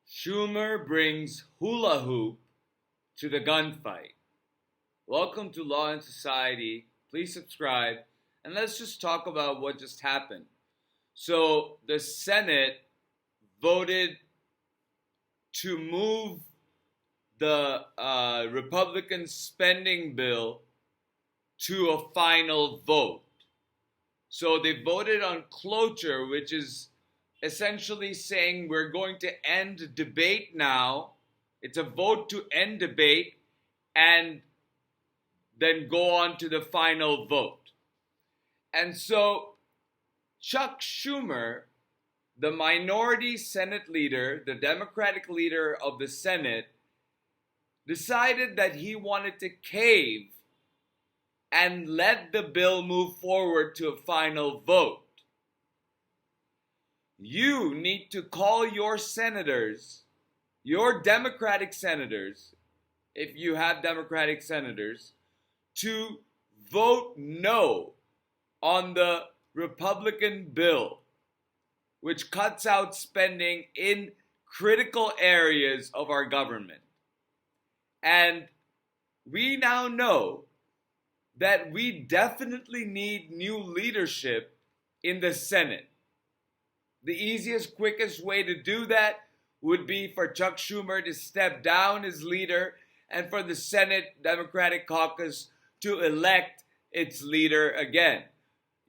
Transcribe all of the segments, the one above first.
Schumer brings hula-hoop to the gunfight. Welcome to Law and Society. Please subscribe and let's just talk about what just happened. So the Senate voted to move the Republican spending bill to a final vote. So they voted on cloture, which is essentially saying we're going to end debate now. It's a vote to end debate and then go on to the final vote. And so Chuck Schumer, the minority Senate leader, the Democratic leader of the Senate, decided that he wanted to cave and let the bill move forward to a final vote. You need to call your senators, your Democratic senators, if you have Democratic senators, to vote no on the Republican bill, which cuts out spending in critical areas of our government. And we now know that we definitely need new leadership in the Senate. The easiest, quickest way to do that would be for Chuck Schumer to step down as leader and for the Senate Democratic caucus to elect its leader again.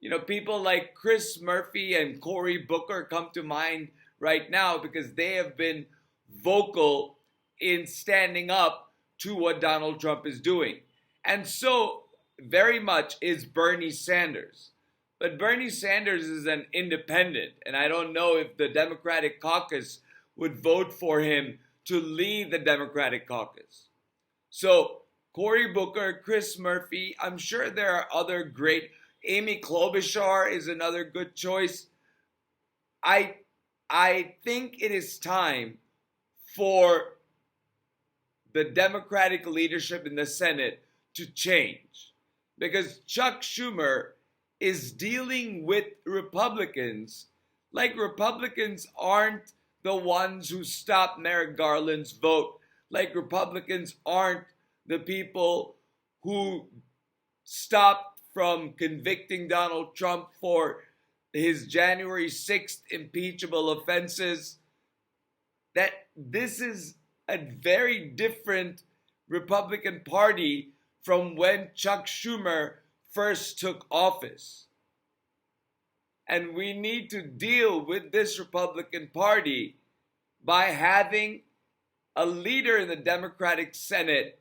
You know, people like Chris Murphy and Cory Booker come to mind right now because they have been vocal in standing up to what Donald Trump is doing. And so very much is Bernie Sanders. But Bernie Sanders is an independent, and I don't know if the Democratic caucus would vote for him to lead the Democratic caucus. So Cory Booker, Chris Murphy, I'm sure there are other great. Amy Klobuchar is another good choice. I think it is time for the Democratic leadership in the Senate to change. Because Chuck Schumer is dealing with Republicans like Republicans aren't the ones who stopped Merrick Garland's vote, like Republicans aren't the people who stopped from convicting Donald Trump for his January 6th impeachable offenses. That this is a very different Republican Party from when Chuck Schumer first took office. And we need to deal with this Republican Party by having a leader in the Democratic Senate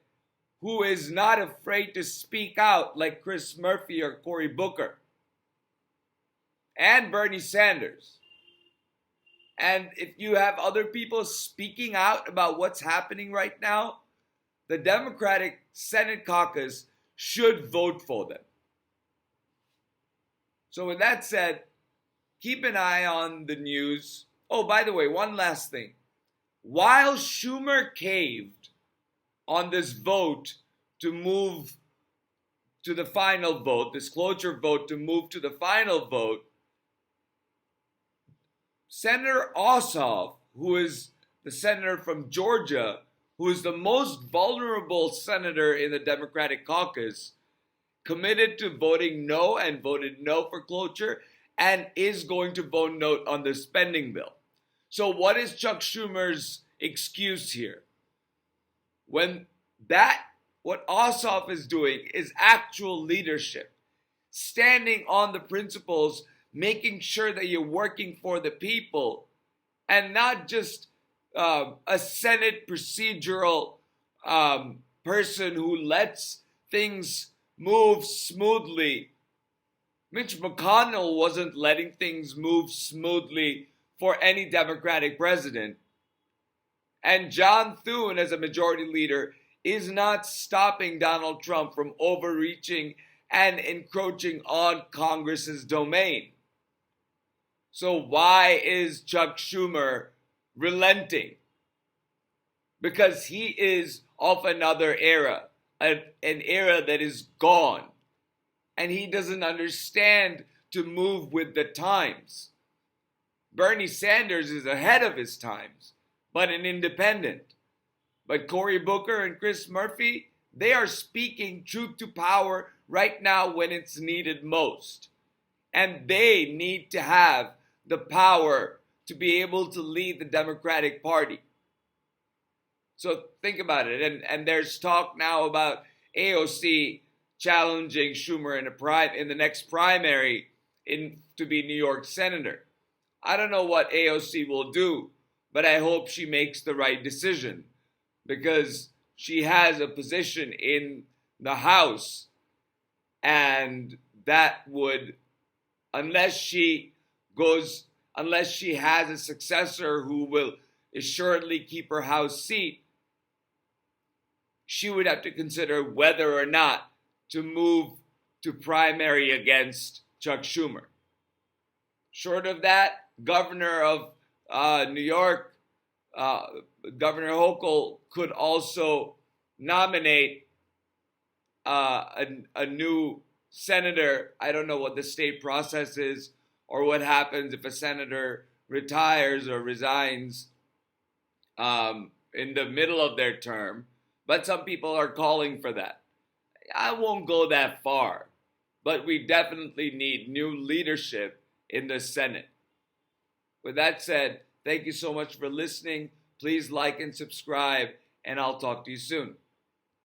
who is not afraid to speak out like Chris Murphy or Cory Booker and Bernie Sanders. And if you have other people speaking out about what's happening right now, the Democratic Senate caucus should vote for them. So with that said, keep an eye on the news. Oh, by the way, one last thing. While Schumer caved on this vote to move to the final vote, this cloture vote to move to the final vote, Senator Ossoff, who is the senator from Georgia, who is the most vulnerable senator in the Democratic caucus, committed to voting no and voted no for cloture and is going to vote no on the spending bill. So what is Chuck Schumer's excuse here? When what Ossoff is doing is actual leadership, standing on the principles, making sure that you're working for the people and not just a Senate procedural person who lets things move smoothly. Mitch McConnell wasn't letting things move smoothly for any Democratic president. And John Thune, as a majority leader, is not stopping Donald Trump from overreaching and encroaching on Congress's domain. So why is Chuck Schumer relenting? Because he is of another era, an era that is gone. And he doesn't understand to move with the times. Bernie Sanders is ahead of his times. but an independent. But Cory Booker and Chris Murphy, they are speaking truth to power right now when it's needed most. And they need to have the power to be able to lead the Democratic Party. So think about it. And there's talk now about AOC challenging Schumer in the next primary to be New York Senator. I don't know what AOC will do, but I hope she makes the right decision because she has a position in the House, and that would, unless she has a successor who will assuredly keep her House seat, she would have to consider whether or not to move to primary against Chuck Schumer. Short of that, Governor of New York, Governor Hochul, could also nominate a new senator. I don't know what the state process is or what happens if a senator retires or resigns in the middle of their term, but some people are calling for that. I won't go that far, but we definitely need new leadership in the Senate. With that said, thank you so much for listening. Please like and subscribe, and I'll talk to you soon.